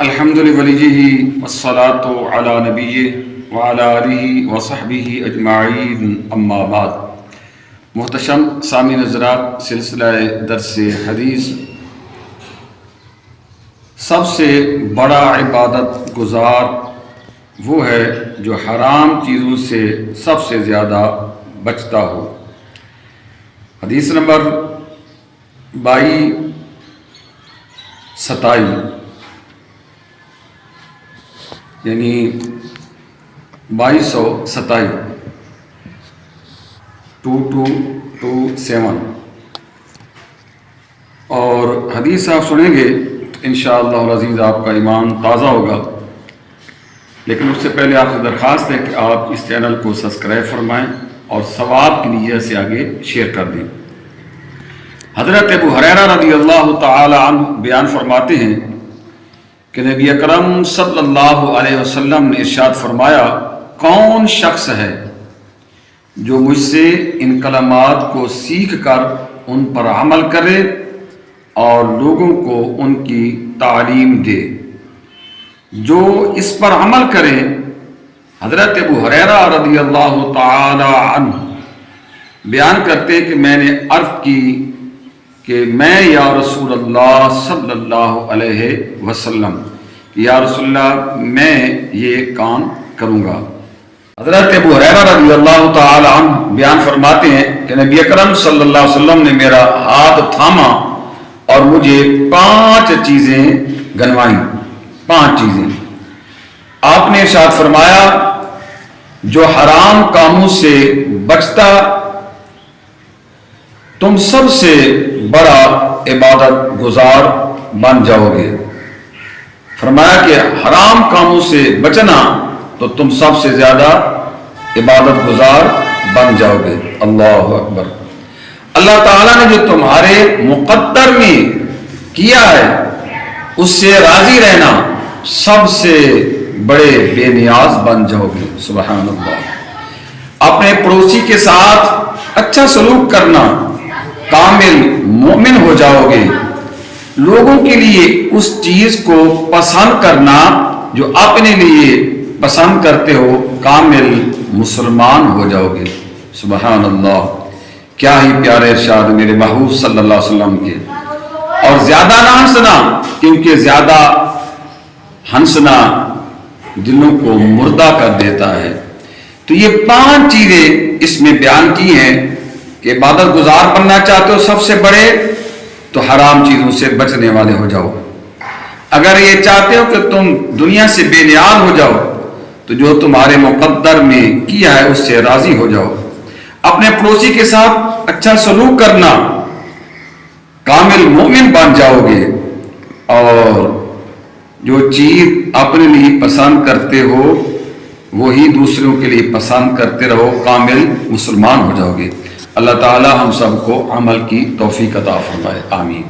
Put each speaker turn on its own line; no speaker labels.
الحمد لولیہ والصلاة علی نبیہ وعلی آلہ وصحبہ اجمعین اما بعد۔ محتشم سامعین حضرات، سلسلہ درس حدیث سب سے بڑا عبادت گزار وہ ہے جو حرام چیزوں سے سب سے زیادہ بچتا ہو۔ حدیث نمبر 2227 یعنی 2227 2227 اور حدیث آپ سنیں گے تو انشاءاللہ العزیز آپ کا ایمان تازہ ہوگا۔ لیکن اس سے پہلے آپ سے درخواست ہے کہ آپ اس چینل کو سبسکرائب فرمائیں اور ثواب کی نیت سے آگے شیئر کر دیں۔ حضرت ابو ہریرہ رضی اللہ تعالی عنہ بیان فرماتے ہیں کہ نبی اکرم صلی اللہ علیہ وسلم نے ارشاد فرمایا، کون شخص ہے جو مجھ سے ان کلمات کو سیکھ کر ان پر عمل کرے اور لوگوں کو ان کی تعلیم دے۔ جو اس پر عمل کرے، حضرت ابو ہریرہ رضی اللہ تعالی عنہ بیان کرتے کہ میں نے عرض کی کہ میں یا رسول اللہ صلی اللہ علیہ وسلم، یا رسول اللہ میں یہ کام کروں گا۔ حضرت ابو ہریرہ رضی اللہ تعالی عنہ بیان فرماتے ہیں کہ نبی اکرم صلی اللہ علیہ وسلم نے میرا ہاتھ تھاما اور مجھے 5 چیزیں گنوائیں۔ 5 چیزیں آپ نے ارشاد فرمایا، جو حرام کاموں سے بچتا تم سب سے بڑا عبادت گزار بن جاؤ گے۔ فرمایا کہ حرام کاموں سے بچنا تو تم سب سے زیادہ عبادت گزار بن جاؤ گے۔ اللہ اکبر۔ اللہ تعالیٰ نے جو تمہارے مقدر میں کیا ہے اس سے راضی رہنا، سب سے بڑے بے نیاز بن جاؤ گے۔ سبحان اللہ۔ اپنے پڑوسی کے ساتھ اچھا سلوک کرنا، کامل مومن ہو جاؤ گے۔ لوگوں کے لیے اس چیز کو پسند کرنا جو اپنے لیے پسند کرتے ہو، کامل مسلمان ہو جاؤ گے۔ سبحان اللہ۔ کیا ہی پیارے ارشاد میرے محبوب صلی اللہ علیہ وسلم کے۔ اور زیادہ نہ ہنسنا، کیونکہ زیادہ ہنسنا دلوں کو مردہ کر دیتا ہے۔ تو یہ 5 چیزیں اس میں بیان کی ہیں کہ عبادت گزار بننا چاہتے ہو سب سے بڑے، تو حرام چیزوں سے بچنے والے ہو جاؤ۔ اگر یہ چاہتے ہو کہ تم دنیا سے بے نیاز ہو جاؤ تو جو تمہارے مقدر میں کیا ہے اس سے راضی ہو جاؤ۔ اپنے پڑوسی کے ساتھ اچھا سلوک کرنا، کامل مومن بن جاؤ گے۔ اور جو چیز اپنے لیے پسند کرتے ہو وہی دوسروں کے لیے پسند کرتے رہو، کامل مسلمان ہو جاؤ گے۔ اللہ تعالی ہم سب کو عمل کی توفیق عطا فرمائے، آمین۔